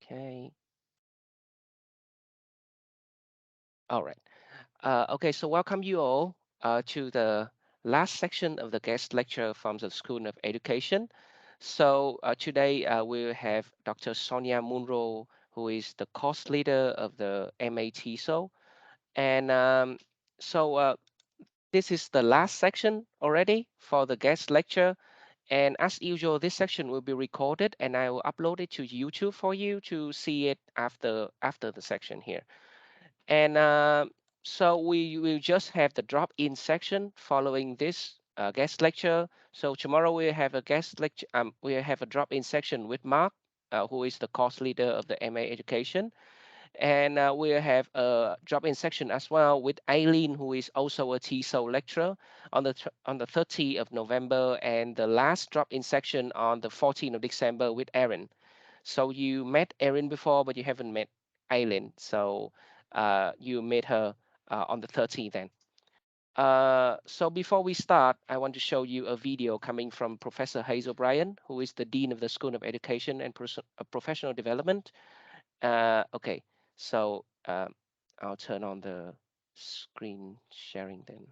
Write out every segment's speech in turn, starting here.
Okay. All right. Okay, so welcome you all to the last section of the guest lecture from the School of Education. So today we have Dr. Sonia Munro, who is the course leader of the MA TESOL. And this is the last section already for the guest lecture. And as usual, this section will be recorded and I will upload it to YouTube for you to see it after the section here. And so we will just have the drop-in section following this guest lecture. So tomorrow we have a guest lecture. We have a drop-in section with Mark, who is the course leader of the MA Education, and we'll have a drop-in section as well with Eileen, who is also a TESOL lecturer on the 30th of November, and the last drop-in section on the 14th of December with Erin. So you met Erin before, but you haven't met Eileen. So you met her on the 13th then. So before we start, I want to show you a video coming from Professor Hazel Bryan, who is the Dean of the School of Education and Professional Development. Okay, so I'll turn on the screen sharing then.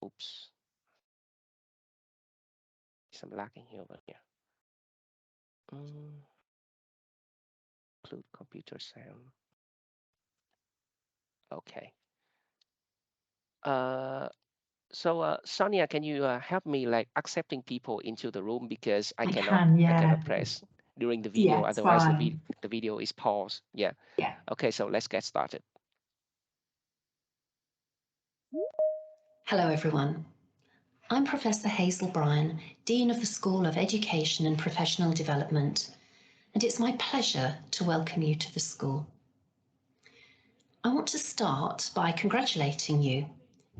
Oops, some lagging here over here. Include computer sound. Okay. Uh, Sonia, can you help me like accepting people into the room because I I can, cannot yeah. press during the Yeah, video, it's otherwise fine. the video is paused. Yeah. Yeah. Okay, so let's get started. Hello, everyone. I'm Professor Hazel Bryan, Dean of the School of Education and Professional Development, and it's my pleasure to welcome you to the school. I want to start by congratulating you.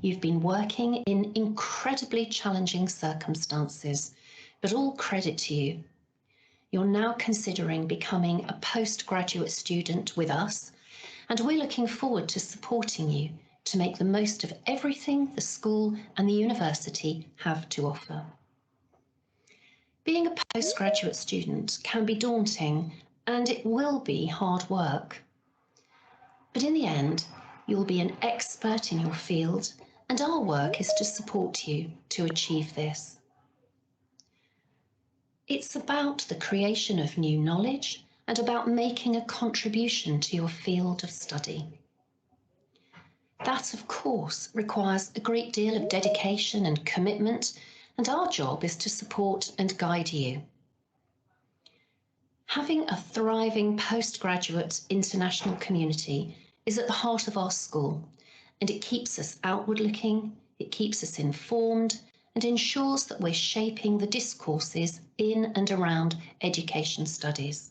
You've been working in incredibly challenging circumstances, but all credit to you. You're now considering becoming a postgraduate student with us, and we're looking forward to supporting you to make the most of everything the school and the university have to offer. Being a postgraduate student can be daunting, and it will be hard work. But in the end, you'll be an expert in your field, and our work is to support you to achieve this. It's about the creation of new knowledge and about making a contribution to your field of study. That, of course, requires a great deal of dedication and commitment, and our job is to support and guide you. Having a thriving postgraduate international community is at the heart of our school, and it keeps us outward looking, it keeps us informed, and ensures that we're shaping the discourses in and around education studies.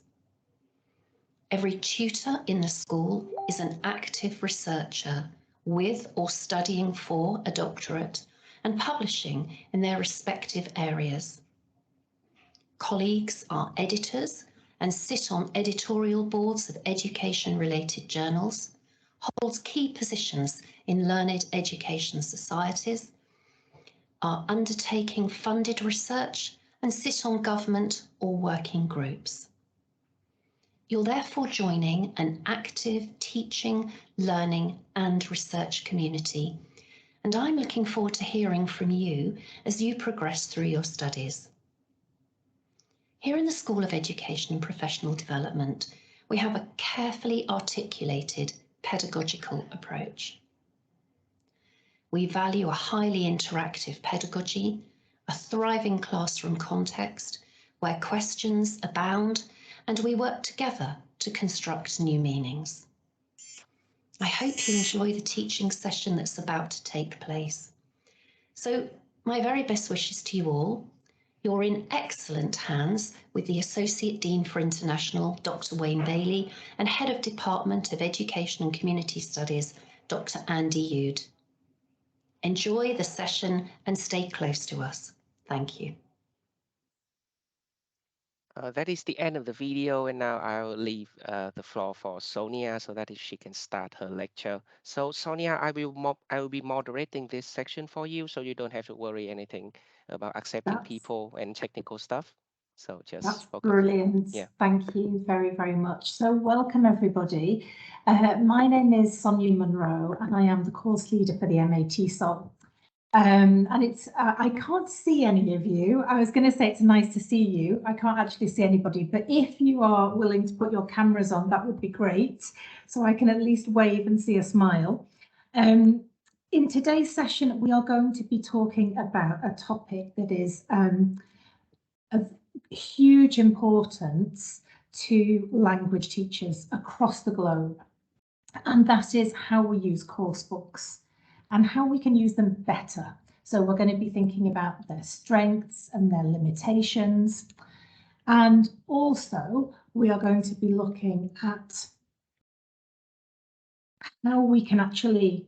Every tutor in the school is an active researcher with or studying for a doctorate and publishing in their respective areas. Colleagues are editors and sit on editorial boards of education-related journals, hold key positions in learned education societies, are undertaking funded research, and sit on government or working groups. You're therefore joining an active teaching, learning, and research community, and I'm looking forward to hearing from you as you progress through your studies. Here in the School of Education and Professional Development, we have a carefully articulated pedagogical approach. We value a highly interactive pedagogy, a thriving classroom context where questions abound, and we work together to construct new meanings. I hope you enjoy the teaching session that's about to take place. So, my very best wishes to you all. You're in excellent hands with the Associate Dean for International, Dr. Wayne Bailey, and Head of Department of Education and Community Studies, Dr. Andy Yude. Enjoy the session and stay close to us. Thank you. That is the end of the video, and now I'll leave the floor for Sonia so that she can start her lecture. So Sonia, I will be moderating this section for you, so you don't have to worry anything about accepting That's people and technical stuff. So That's just focus. brilliant. Yeah. Thank you very, very much. So welcome everybody. My name is Sonia Munro and I am the course leader for the MA TESOL. And it's I can't see any of you. I was going to say it's nice to see you. I can't actually see anybody, but if you are willing to put your cameras on, that would be great. So I can at least wave and see a smile. In today's session, we are going to be talking about a topic that is of huge importance to language teachers across the globe. And that is how we use course books and how we can use them better. So we're going to be thinking about their strengths and their limitations. And also we are going to be looking at how we can actually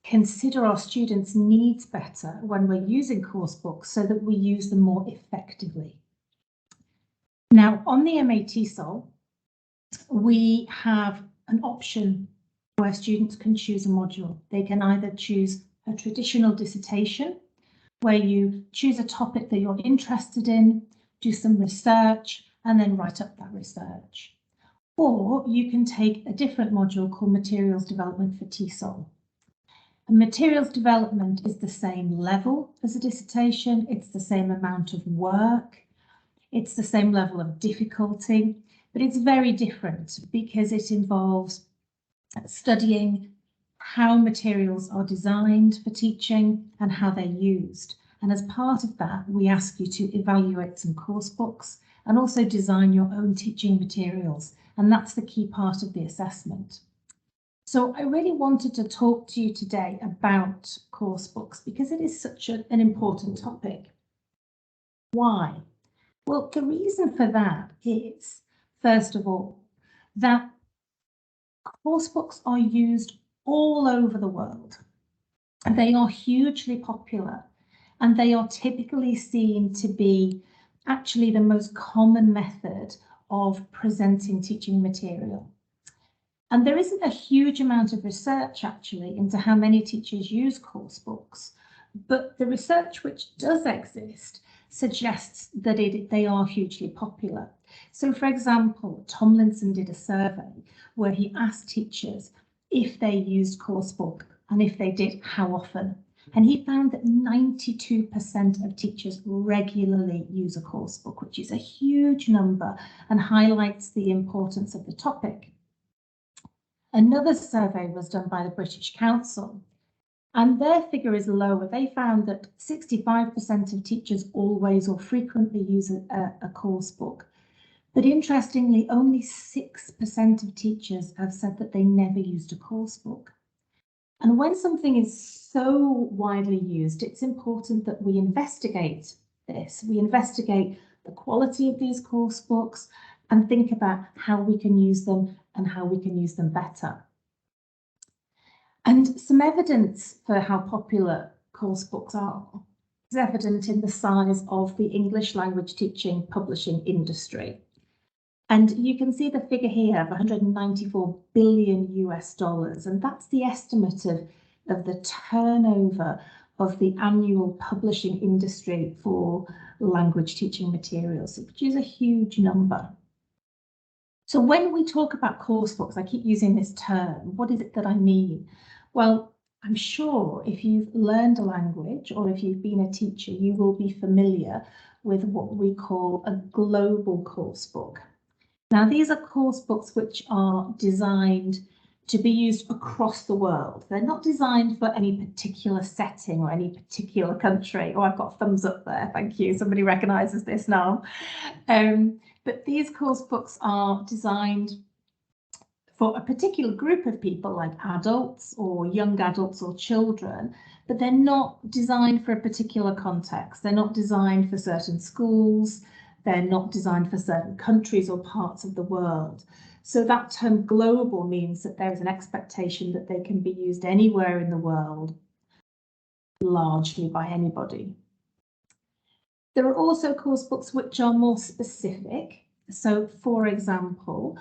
consider our students' needs better when we're using course books so that we use them more effectively. Now, on the MA TESOL, we have an option where students can choose a module. They can either choose a traditional dissertation, where you choose a topic that you're interested in, do some research, and then write up that research. Or you can take a different module called Materials Development for TESOL. And materials development is the same level as a dissertation, it's the same amount of work, it's the same level of difficulty, but it's very different because it involves studying how materials are designed for teaching and how they're used. And as part of that, we ask you to evaluate some course books and also design your own teaching materials. And that's the key part of the assessment. So I really wanted to talk to you today about course books because it is such an important topic. Why? Well, the reason for that is, first of all, that course books are used all over the world. They are hugely popular and they are typically seen to be actually the most common method of presenting teaching material. And there isn't a huge amount of research actually into how many teachers use course books, but the research which does exist suggests that they are hugely popular. So for example, Tomlinson did a survey where he asked teachers if they used coursebook and if they did, how often. And he found that 92% of teachers regularly use a coursebook, which is a huge number and highlights the importance of the topic. Another survey was done by the British Council, and their figure is lower. They found that 65% of teachers always or frequently use a course book. But interestingly, only 6% of teachers have said that they never used a course book. And when something is so widely used, it's important that we investigate this. We investigate the quality of these course books and think about how we can use them and how we can use them better. And some evidence for how popular course books are is evident in the size of the English language teaching publishing industry. And you can see the figure here of 194 billion US dollars, and that's the estimate of the turnover of the annual publishing industry for language teaching materials, which is a huge number. So when we talk about course books, I keep using this term. What is it that I mean? Well, I'm sure if you've learned a language or if you've been a teacher, you will be familiar with what we call a global course book. Now, these are course books which are designed to be used across the world. They're not designed for any particular setting or any particular country. Oh, I've got a thumbs up there. Thank you. Somebody recognises this now. But these course books are designed for a particular group of people like adults or young adults or children, but they're not designed for a particular context. They're not designed for certain schools. They're not designed for certain countries or parts of the world. So that term global means that there is an expectation that they can be used anywhere in the world, largely by anybody. There are also course books which are more specific. So for example,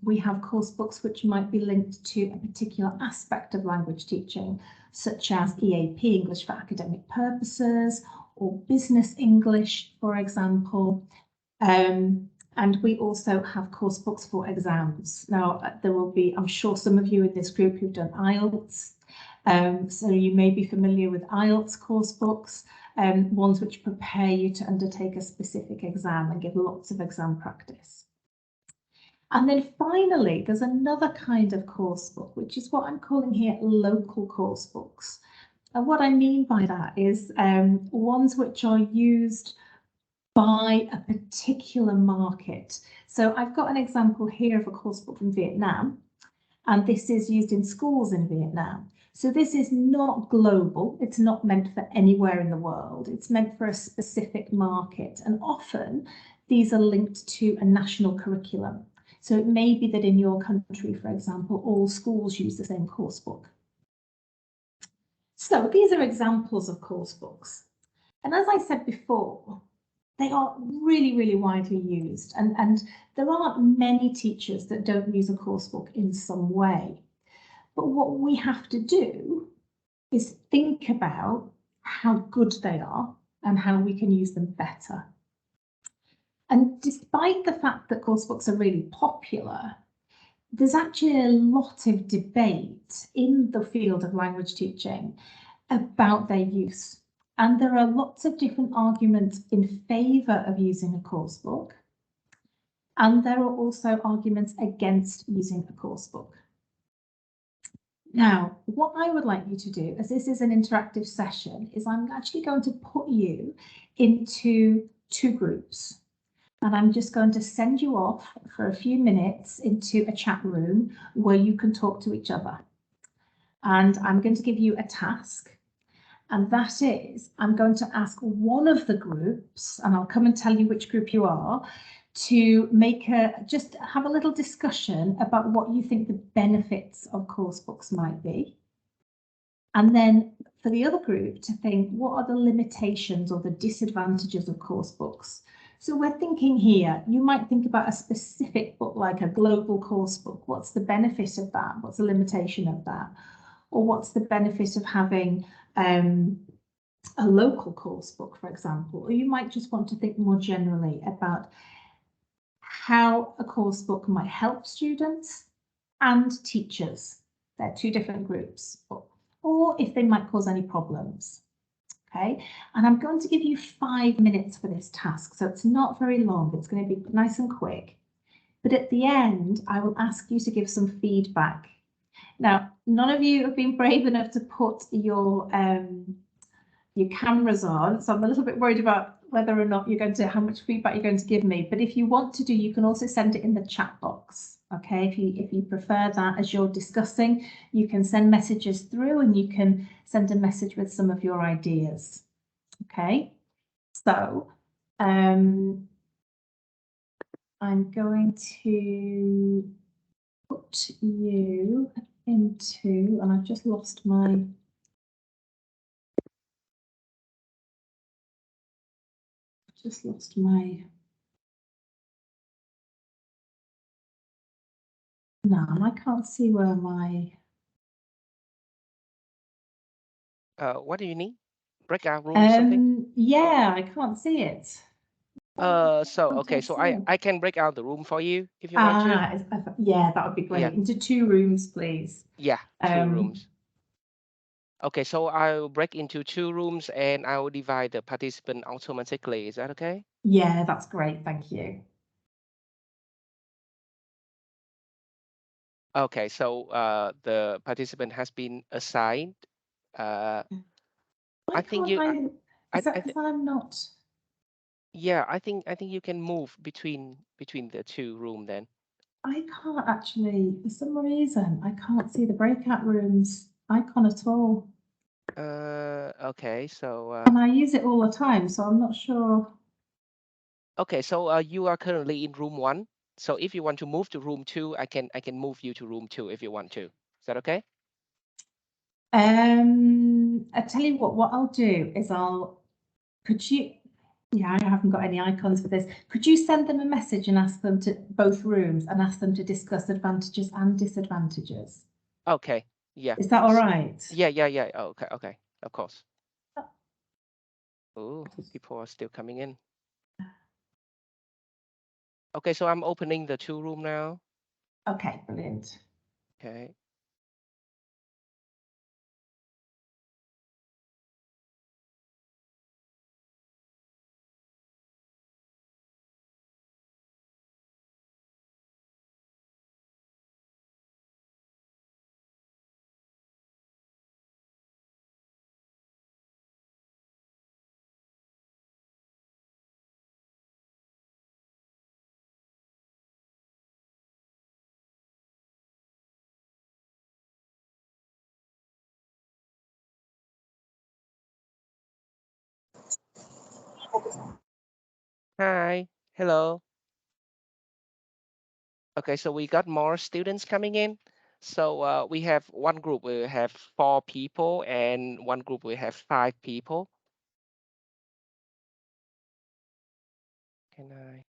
we have course books which might be linked to a particular aspect of language teaching, such as EAP, English for Academic Purposes, or Business English, for example. And we also have course books for exams. Now, there will be, I'm sure some of you in this group who've done IELTS, so you may be familiar with IELTS course books, ones which prepare you to undertake a specific exam and give lots of exam practice. And then finally, there's another kind of course book, which is what I'm calling here local course books. And what I mean by that is ones which are used by a particular market. So I've got an example here of a course book from Vietnam, and this is used in schools in Vietnam. So this is not global, it's not meant for anywhere in the world, it's meant for a specific market, and often these are linked to a national curriculum. So it may be that in your country, for example, all schools use the same course book. So these are examples of course books. And as I said before, they are really, really widely used, and there aren't many teachers that don't use a course book in some way. But what we have to do is think about how good they are and how we can use them better. And despite the fact that course books are really popular, there's actually a lot of debate in the field of language teaching about their use. And there are lots of different arguments in favour of using a course book. And there are also arguments against using a course book. Now, what I would like you to do, as this is an interactive session, is I'm actually going to put you into two groups. And I'm just going to send you off for a few minutes into a chat room where you can talk to each other. And I'm going to give you a task. And that is, I'm going to ask one of the groups, and I'll come and tell you which group you are, to just have a little discussion about what you think the benefits of course books might be. And then for the other group to think, what are the limitations or the disadvantages of course books? So we're thinking here, you might think about a specific book like a global course book. What's the benefit of that? What's the limitation of that? Or what's the benefit of having a local course book, for example? Or you might just want to think more generally about how a course book might help students and teachers. They're two different groups. Or if they might cause any problems. Okay, and I'm going to give you 5 minutes for this task, so it's not very long, it's going to be nice and quick. But at the end, I will ask you to give some feedback. Now, none of you have been brave enough to put your cameras on, so I'm a little bit worried about whether or not how much feedback you're going to give me. But if you want to do, you can also send it in the chat box. Okay, if you prefer that as you're discussing, you can send messages through and you can send a message with some of your ideas. Okay, so I'm going to put you into, and I've just lost my no, I can't see where my What do you need? Breakout room or something? yeah, I can't see it. Okay, so I can break out the room for you if you want to. Yeah, that would be great. Yeah. Into 2 rooms, please. Yeah, 2 rooms. Okay, so I'll break into 2 rooms and I will divide the participant automatically. Is that okay? Yeah, that's great. Thank you. Okay, so the participant has been assigned. I think you. I'm not. Yeah, I think you can move between the 2 room then. I can't actually, for some reason, I can't see the breakout rooms icon at all. Okay, so. And I use it all the time, so I'm not sure. Okay, so you are currently in room 1. So if you want to move to room 2, I can move you to room 2 if you want to. Is that okay? I tell you what I'll do is yeah, I haven't got any icons for this. Could you send them a message and ask them to both rooms and ask them to discuss advantages and disadvantages? Okay, yeah. Is that all right? Yeah. Oh, okay, of course. Oh, people are still coming in. Okay, so I'm opening the two room now. Okay, brilliant. Okay. Hi. Hello. Okay, so we got more students coming in. So we have one group we have 4 people and one group we have 5 people. Can I?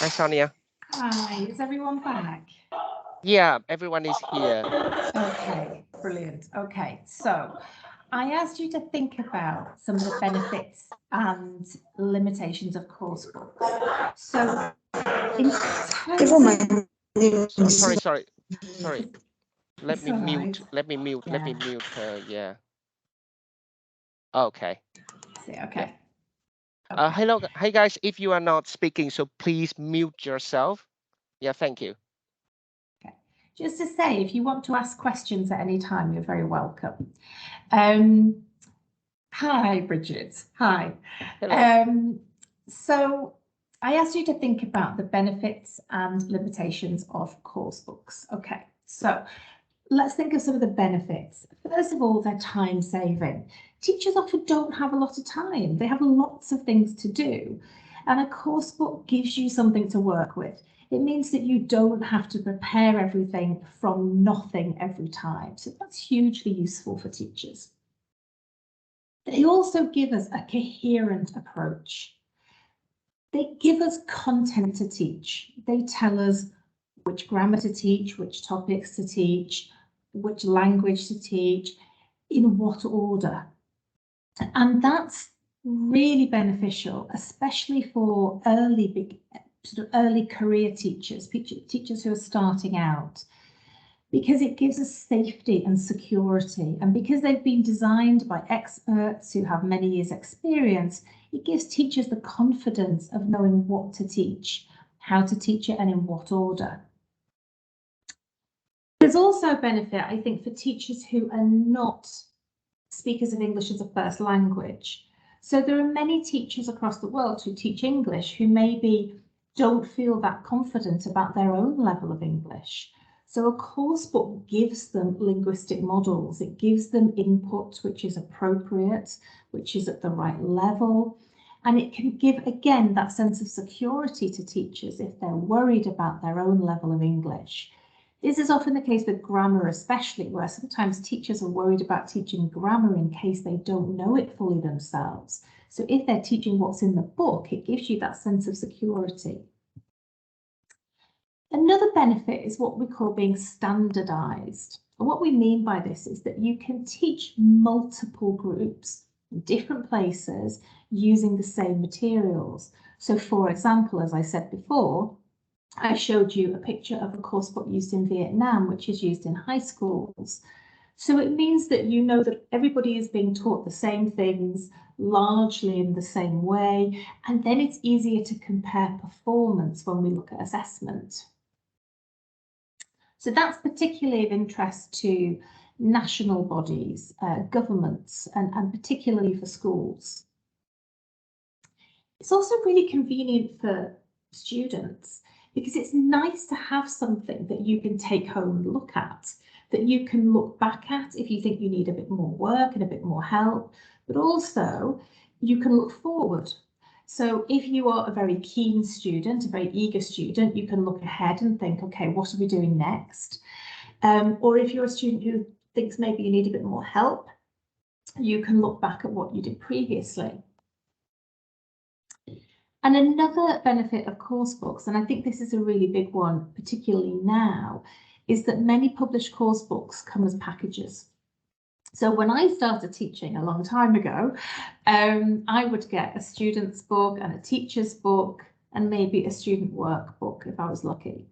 Hi, Sonia. Hi, is everyone back? Yeah, everyone is here. Okay, brilliant. Okay, so I asked you to think about some of the benefits and limitations of coursebooks. So in terms of... Sorry. Let me mute. Right. Let me mute. Yeah. Let me mute her. Yeah. Okay. See, Yeah. okay. Hello. Hi, guys. If you are not speaking, so please mute yourself. Yeah. Thank you. Okay. Just to say, if you want to ask questions at any time, you're very welcome. Hi, Bridget. Hi. Hello. So I asked you to think about the benefits and limitations of coursebooks. Okay, so let's think of some of the benefits. First of all, they're time saving. Teachers often don't have a lot of time. They have lots of things to do. And a coursebook gives you something to work with. It means that you don't have to prepare everything from nothing every time. So that's hugely useful for teachers. They also give us a coherent approach. They give us content to teach. They tell us which grammar to teach, which topics to teach, which language to teach, in what order. And that's really beneficial, especially for early career teachers, teachers who are starting out, because it gives us safety and security. And because they've been designed by experts who have many years' experience, it gives teachers the confidence of knowing what to teach, how to teach it, and in what order. There's also a benefit, I think, for teachers who are not speakers of English as a first language. So there are many teachers across the world who teach English who maybe don't feel that confident about their own level of English. So a coursebook gives them linguistic models. It gives them input which is appropriate, which is at the right level. And it can give, again, that sense of security to teachers if they're worried about their own level of English. This is often the case with grammar, especially, where sometimes teachers are worried about teaching grammar in case they don't know it fully themselves. So if they're teaching what's in the book, it gives you that sense of security. Another benefit is what we call being standardized. And what we mean by this is that you can teach multiple groups in different places using the same materials. So for example, as I said before, I showed you a picture of a coursebook used in Vietnam, which is used in high schools. So it means that you know that everybody is being taught the same things, largely in the same way, and then it's easier to compare performance when we look at assessment. So that's particularly of interest to national bodies, governments, and particularly for schools. It's also really convenient for students because it's nice to have something that you can take home and look at, that you can look back at if you think you need a bit more work and a bit more help, but also you can look forward. So if you are a very keen student, a very eager student, you can look ahead and think, okay, what are we doing next? Or if you're a student who thinks maybe you need a bit more help, you can look back at what you did previously. And another benefit of coursebooks, and I think this is a really big one, particularly now, is that many published coursebooks come as packages. So when I started teaching a long time ago, I would get a student's book and a teacher's book and maybe a student workbook if I was lucky.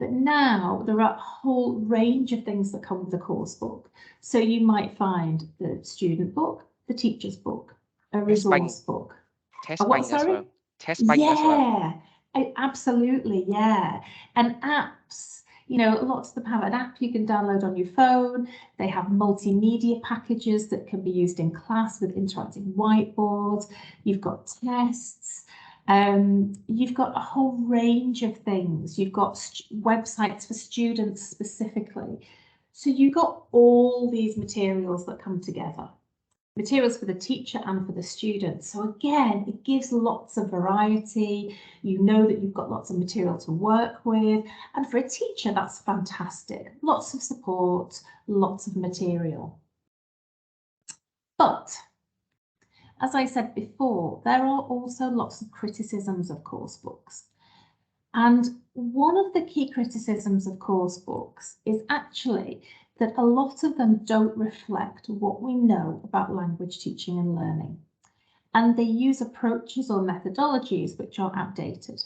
But now there are a whole range of things that come with the coursebook. So you might find the student book, the teacher's book, a resource book. Test bank as well. Test bank as well. Yeah, absolutely, yeah. And apps, you know, lots of them have an app you can download on your phone. They have multimedia packages that can be used in class with interactive whiteboards. You've got tests. You've got a whole range of things. You've got websites for students specifically. So you've got all these materials that come together. Materials for the teacher and for the student. So again, it gives lots of variety. You know that you've got lots of material to work with. And for a teacher, that's fantastic. Lots of support, lots of material. But as I said before, there are also lots of criticisms of coursebooks. And one of the key criticisms of course books is actually that a lot of them don't reflect what we know about language teaching and learning. And they use approaches or methodologies which are outdated.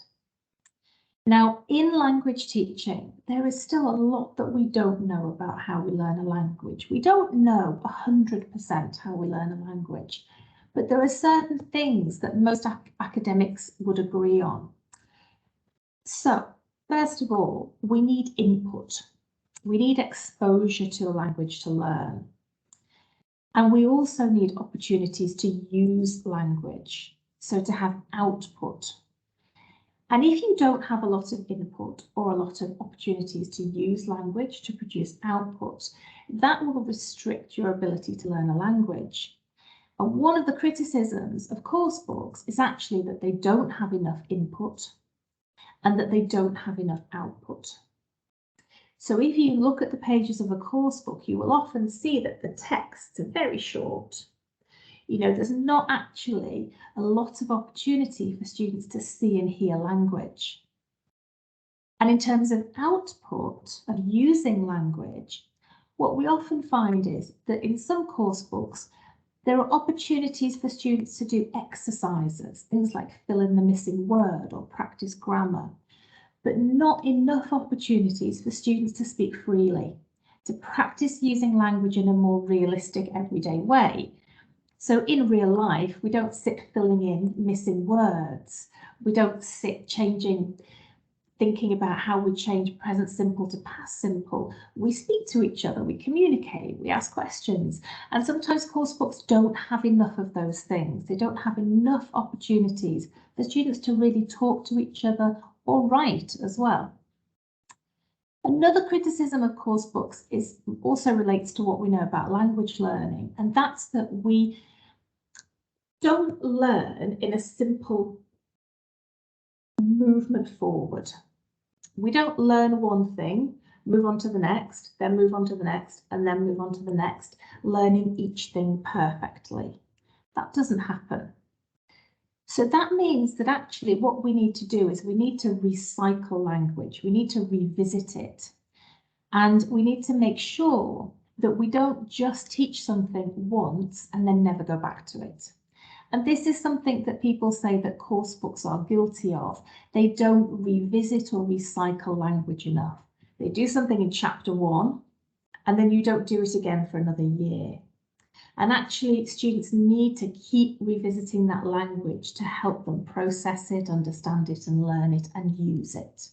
Now, in language teaching, there is still a lot that we don't know about how we learn a language. We don't know 100% how we learn a language, but there are certain things that most academics would agree on. So, first of all, we need input. We need exposure to a language to learn. And we also need opportunities to use language, so to have output. And if you don't have a lot of input or a lot of opportunities to use language to produce output, that will restrict your ability to learn a language. And one of the criticisms of course books is actually that they don't have enough input and that they don't have enough output. So if you look at the pages of a course book, you will often see that the texts are very short. You know, there's not actually a lot of opportunity for students to see and hear language. And in terms of output of using language, what we often find is that in some course books, there are opportunities for students to do exercises, things like fill in the missing word or practice grammar, but not enough opportunities for students to speak freely, to practice using language in a more realistic, everyday way. So in real life, we don't sit filling in missing words. We don't sit thinking about how we change present simple to past simple. We speak to each other, we communicate, we ask questions. And sometimes course books don't have enough of those things. They don't have enough opportunities for students to really talk to each other or write as well. Another criticism of course books also relates to what we know about language learning, and that's that we don't learn in a simple movement forward. We don't learn one thing, move on to the next, then move on to the next, and then move on to the next, learning each thing perfectly. That doesn't happen. So that means that actually what we need to do is we need to recycle language. We need to revisit it. And we need to make sure that we don't just teach something once and then never go back to it. And this is something that people say that course books are guilty of. They don't revisit or recycle language enough. They do something in chapter 1, and then you don't do it again for another year. And actually, students need to keep revisiting that language to help them process it, understand it, and learn it and use it.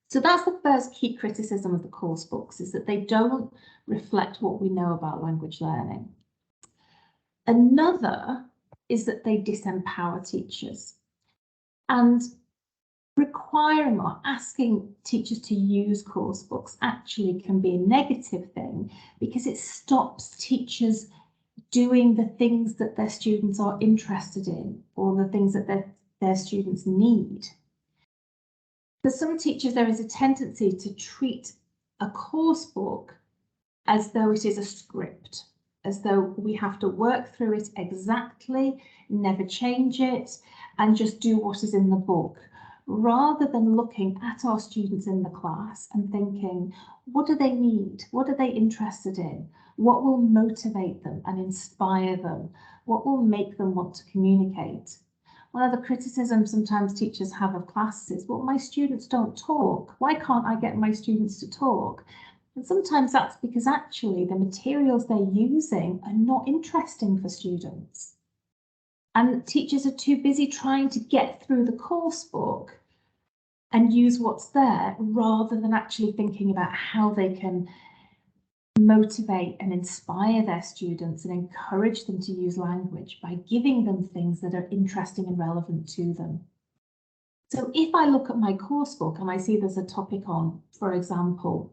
So that's the first key criticism of the course books, is that they don't reflect what we know about language learning. Another is that they disempower teachers, and requiring or asking teachers to use course books actually can be a negative thing because it stops teachers doing the things that their students are interested in or the things that their students need. For some teachers, there is a tendency to treat a course book as though it is a script, as though we have to work through it exactly, never change it, and just do what is in the book, rather than looking at our students in the class and thinking, what do they need? What are they interested in? What will motivate them and inspire them? What will make them want to communicate? One of the criticisms sometimes teachers have of classes is, well, my students don't talk. Why can't I get my students to talk? And sometimes that's because actually the materials they're using are not interesting for students. And teachers are too busy trying to get through the course book and use what's there rather than actually thinking about how they can motivate and inspire their students and encourage them to use language by giving them things that are interesting and relevant to them. So if I look at my course book and I see there's a topic on, for example,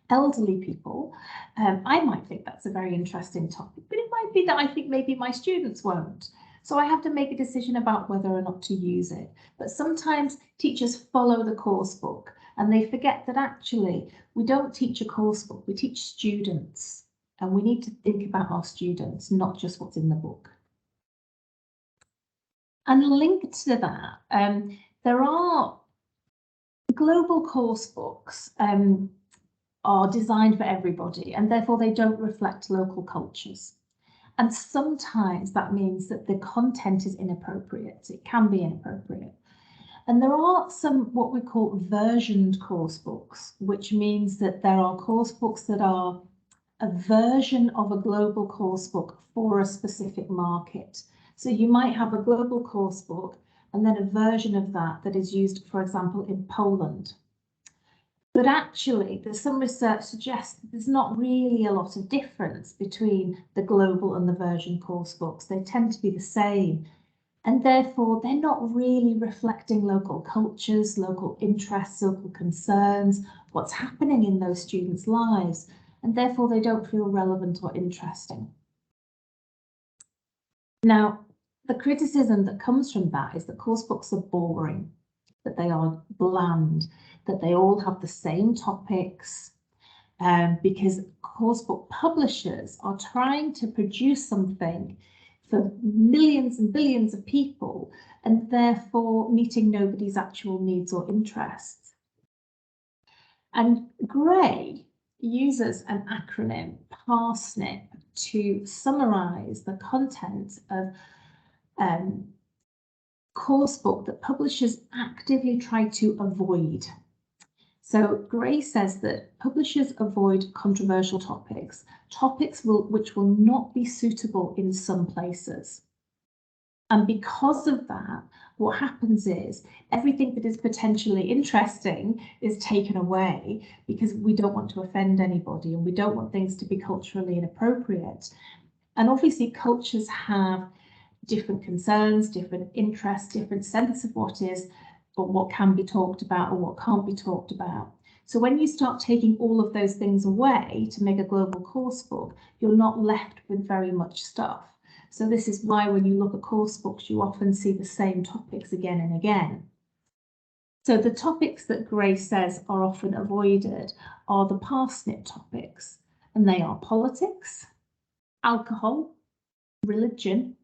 elderly people, I might think that's a very interesting topic, but it might be that I think maybe my students won't. So I have to make a decision about whether or not to use it. But sometimes teachers follow the course book and they forget that actually we don't teach a course book, we teach students, and we need to think about our students, not just what's in the book. And linked to that, there are global course books are designed for everybody, and therefore they don't reflect local cultures. And sometimes that means that the content is inappropriate. It can be inappropriate. And there are some what we call versioned course books, which means that there are course books that are a version of a global course book for a specific market. So you might have a global course book and then a version of that that is used, for example, in Poland. But actually, there's some research suggests that there's not really a lot of difference between the global and the version course books. They tend to be the same. And therefore, they're not really reflecting local cultures, local interests, local concerns, what's happening in those students' lives. And therefore, they don't feel relevant or interesting. Now, the criticism that comes from that is that course books are boring, that they are bland, that they all have the same topics, because course book publishers are trying to produce something for millions and billions of people, and therefore meeting nobody's actual needs or interests. And Gray uses an acronym, PARSNIP, to summarize the content of course book that publishers actively try to avoid. So Gray says that publishers avoid controversial topics, which will not be suitable in some places. And because of that, what happens is everything that is potentially interesting is taken away because we don't want to offend anybody and we don't want things to be culturally inappropriate. And obviously cultures have different concerns, different interests, different sense of what is or what can be talked about or what can't be talked about. So when you start taking all of those things away to make a global course book, you're not left with very much stuff. So this is why when you look at course books, you often see the same topics again and again. So the topics that Gray says are often avoided are the PARSNIP topics, and they are politics, alcohol, religion,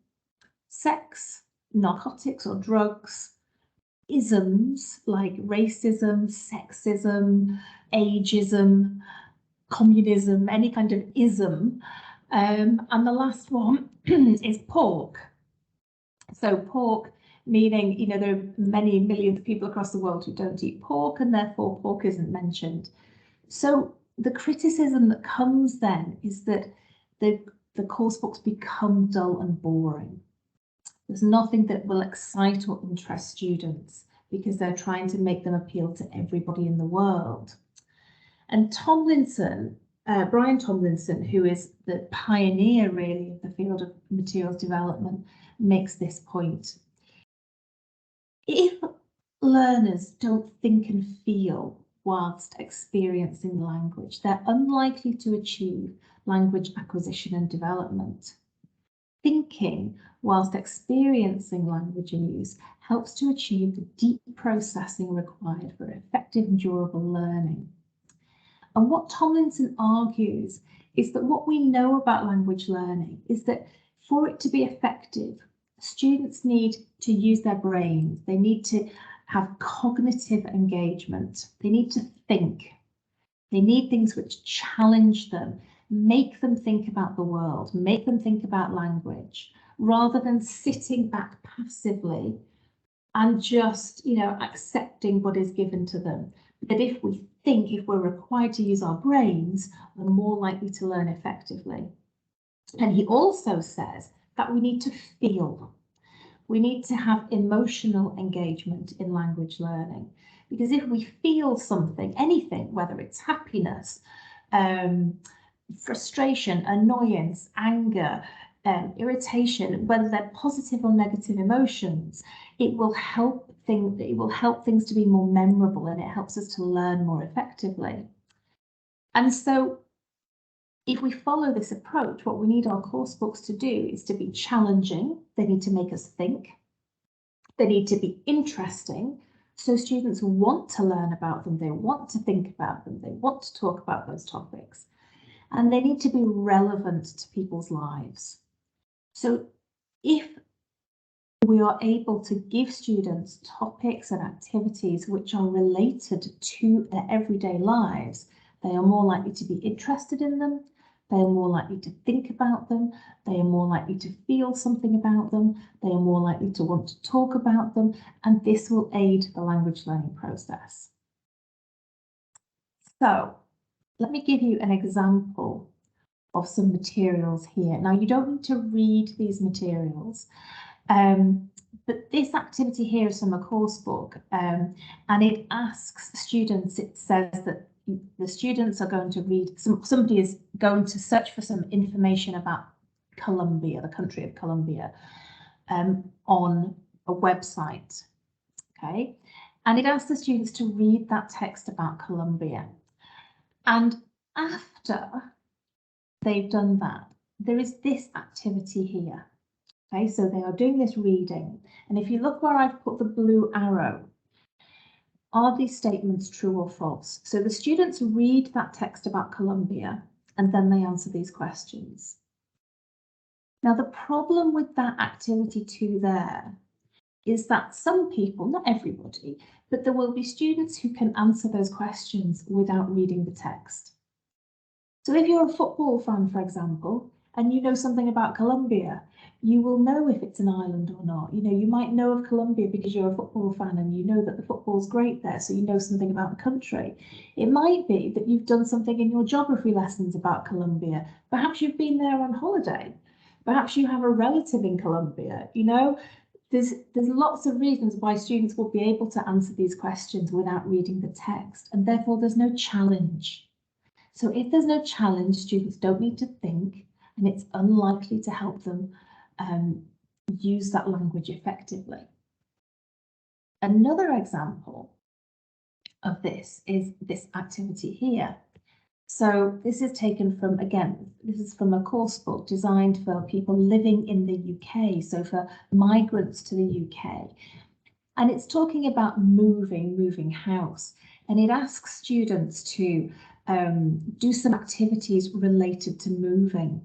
sex, narcotics or drugs, isms like racism, sexism, ageism, communism, any kind of ism. And the last one is pork. So pork meaning, you know, there are many millions of people across the world who don't eat pork and therefore pork isn't mentioned. So the criticism that comes then is that the course books become dull and boring. There's nothing that will excite or interest students because they're trying to make them appeal to everybody in the world. And Tomlinson, Brian Tomlinson, who is the pioneer really of the field of materials development, makes this point. If learners don't think and feel whilst experiencing language, they're unlikely to achieve language acquisition and development. Thinking whilst experiencing language and use helps to achieve the deep processing required for effective and durable learning. And what Tomlinson argues is that what we know about language learning is that for it to be effective, students need to use their brains. They need to have cognitive engagement. They need to think. They need things which challenge them, make them think about the world, make them think about language, rather than sitting back passively and just, you know, accepting what is given to them. That if we think, if we're required to use our brains, we're more likely to learn effectively. And he also says that we need to feel. We need to have emotional engagement in language learning. Because if we feel something, anything, whether it's happiness, frustration, annoyance, anger, irritation, whether they're positive or negative emotions, it will help things to be more memorable and it helps us to learn more effectively. And so if we follow this approach, what we need our course books to do is to be challenging. They need to make us think. They need to be interesting. So students want to learn about them. They want to think about them. They want to talk about those topics. And they need to be relevant to people's lives. So if we are able to give students topics and activities which are related to their everyday lives, they are more likely to be interested in them, they are more likely to think about them, they are more likely to feel something about them, they are more likely to want to talk about them, and this will aid the language learning process. So, let me give you an example of some materials here. Now, you don't need to read these materials, but this activity here is from a course book, and it asks students, it says that the students are going to read, somebody is going to search for some information about Colombia, the country of Colombia, on a website, okay? And it asks the students to read that text about Colombia. And after they've done that, there is this activity here. Okay, so they are doing this reading. And if you look where I've put the blue arrow, are these statements true or false? So the students read that text about Colombia and then they answer these questions. Now, the problem with that activity 2 there is that some people, not everybody, but there will be students who can answer those questions without reading the text. So if you're a football fan, for example, and you know something about Colombia, you will know if it's an island or not. You know, you might know of Colombia because you're a football fan and you know that the football's great there, so you know something about the country. It might be that you've done something in your geography lessons about Colombia. Perhaps you've been there on holiday. Perhaps you have a relative in Colombia. You know, there's lots of reasons why students will be able to answer these questions without reading the text, and therefore there's no challenge. So if there's no challenge, students don't need to think, and it's unlikely to help them use that language effectively. Another example of this is this activity here. So this is taken from, again, this is from a course book designed for people living in the UK, so for migrants to the UK. And it's talking about moving house, and it asks students to do some activities related to moving.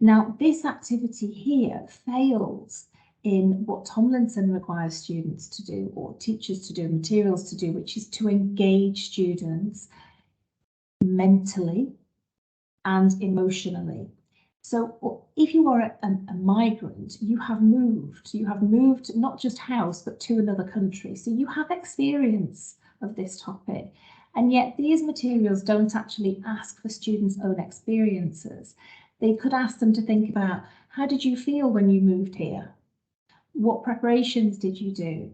Now, this activity here fails in what Tomlinson requires students to do, or teachers to do, materials to do, which is to engage students mentally and emotionally. So if you are a migrant, you have moved not just house, but to another country. So you have experience of this topic. And yet these materials don't actually ask for students' own experiences. They could ask them to think about, how did you feel when you moved here? What preparations did you do?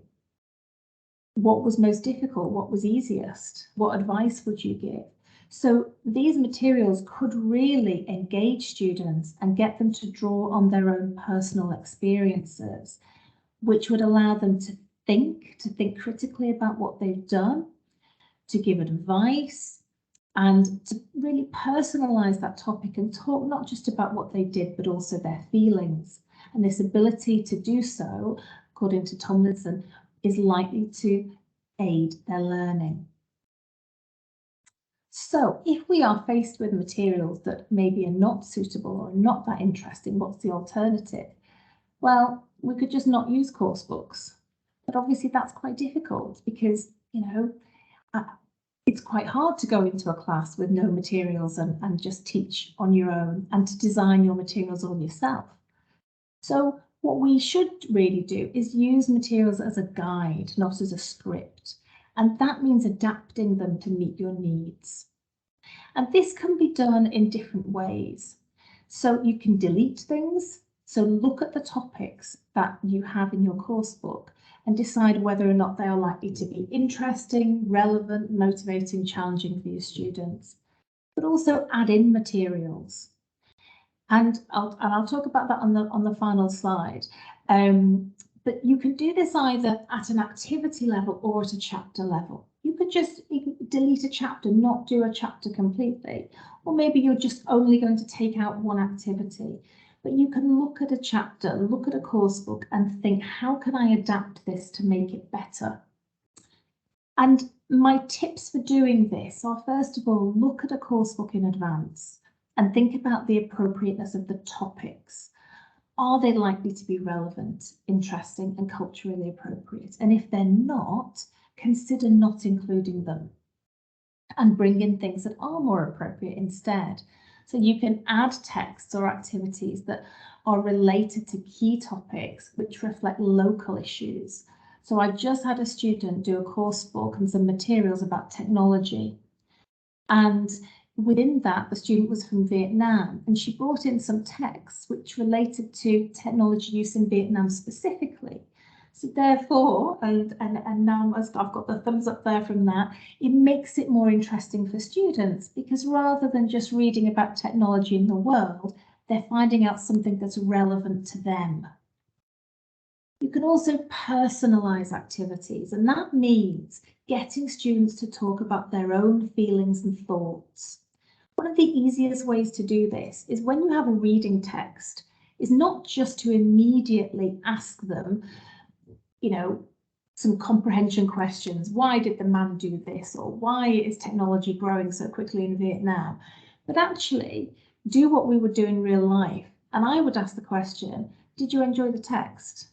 What was most difficult? What was easiest? What advice would you give? So these materials could really engage students and get them to draw on their own personal experiences, which would allow them to think critically about what they've done, to give advice, and to really personalize that topic and talk not just about what they did, but also their feelings. And this ability to do so, according to Tomlinson, is likely to aid their learning. So if we are faced with materials that maybe are not suitable or not that interesting, what's the alternative? Well, we could just not use course books. But obviously that's quite difficult because, you know, it's quite hard to go into a class with no materials and just teach on your own and to design your materials all yourself. So what we should really do is use materials as a guide, not as a script. And that means adapting them to meet your needs. And this can be done in different ways. So you can delete things. So look at the topics that you have in your course book and decide whether or not they are likely to be interesting, relevant, motivating, challenging for your students. But also add in materials. And I'll talk about that on the final slide. But you can do this either at an activity level or at a chapter level. You could just delete a chapter, not do a chapter completely. Or maybe you're just only going to take out one activity. But you can look at a chapter, look at a course book and think, how can I adapt this to make it better? And my tips for doing this are, first of all, look at a course book in advance and think about the appropriateness of the topics. are they likely to be relevant, interesting, and culturally appropriate? And if they're not, consider not including them and bring in things that are more appropriate instead. So you can add texts or activities that are related to key topics which reflect local issues. So I just had a student do a course book and some materials about technology. And within that, the student was from Vietnam, and she brought in some texts which related to technology use in Vietnam specifically. So therefore, and now I've got the thumbs up there from that, it makes it more interesting for students, because rather than just reading about technology in the world, they're finding out something that's relevant to them. You can also personalise activities, and that means getting students to talk about their own feelings and thoughts. One of the easiest ways to do this is when you have a reading text, is not just to immediately ask them, you know, some comprehension questions. Why did the man do this? Or why is technology growing so quickly in Vietnam? But actually do what we would do in real life. And I would ask the question, did you enjoy the text?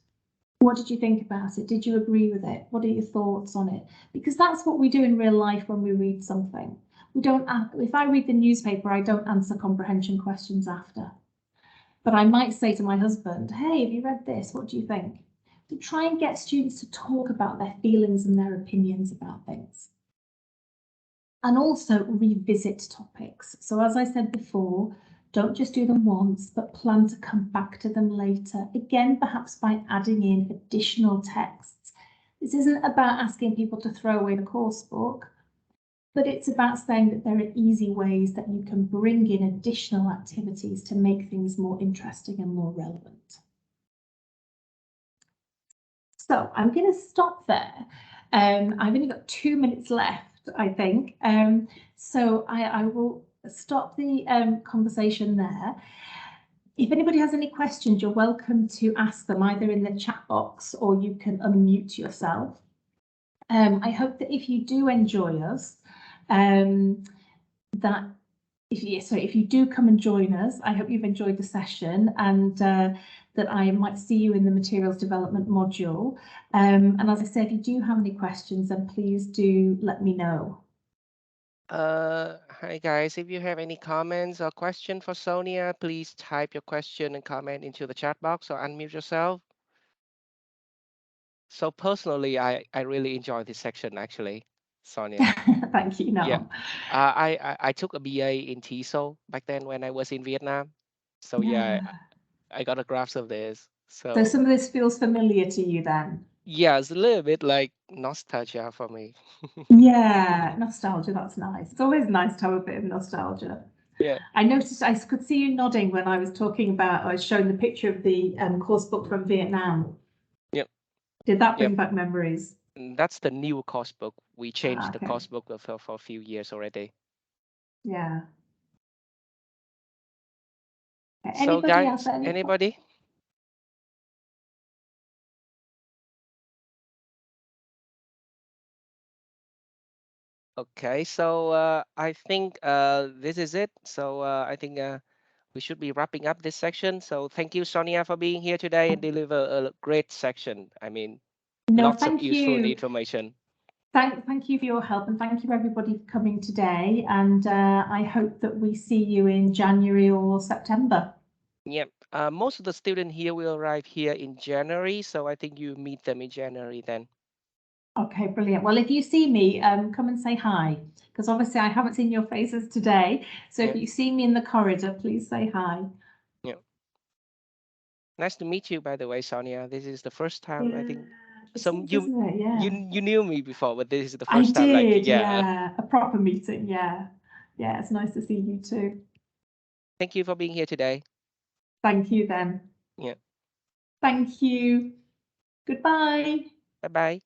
What did you think about it? Did you agree with it? What are your thoughts on it? Because that's what we do in real life when we read something. We don't, if I read the newspaper, I don't answer comprehension questions after. But I might say to my husband, hey, have you read this? What do you think? To try and get students to talk about their feelings and their opinions about things. And also revisit topics. So as I said before, don't just do them once, but plan to come back to them later. Again, perhaps by adding in additional texts. This isn't about asking people to throw away the course book, but it's about saying that there are easy ways that you can bring in additional activities to make things more interesting and more relevant. So I'm going to stop there. I've only got 2 minutes left, I think. So I will stop the conversation there. If anybody has any questions, you're welcome to ask them either in the chat box or you can unmute yourself. I hope that if you do enjoy us, that if you do come and join us, I hope you've enjoyed the session, and that I might see you in the materials development module. And as I said, if you do have any questions, then please do let me know. Hi guys, if you have any comments or question for Sonia, please type your question and comment into the chat box or unmute yourself. So personally, I really enjoy this section actually, Sonia. Thank you, Noel. Yeah, I took a BA in TESOL back then when I was in Vietnam. So yeah, I got a grasp of this. So some of this feels familiar to you then? Yeah, it's a little bit like nostalgia for me. Yeah, nostalgia, that's nice. It's always nice to have a bit of nostalgia. Yeah. I noticed, I could see you nodding when I was talking about, I was showing the picture of the course book from Vietnam. Yep. Did that bring back memories? That's the new course book. We changed the okay. course book for a few years already. Yeah. Okay. So Anybody else? guys, anybody? Okay, so I think this is it. So I think we should be wrapping up this section. So thank you, Sonia, for being here today and deliver a great section. I mean, lots of useful information. Thank you for your help, and thank you everybody for coming today. And I hope that we see you in January or September. Yep. Most of the students here will arrive here in January, so I think you meet them in January then. Okay, brilliant. Well, if you see me, come and say hi, because obviously I haven't seen your faces today. So if you see me in the corridor, please say hi. Yeah. Nice to meet you, by the way, Sonia. This is the first time I think. So you knew me before, but this is the first time. I did, yeah, a proper meeting, yeah. Yeah, it's nice to see you too. Thank you for being here today. Thank you then. Yeah. Thank you. Goodbye. Bye-bye.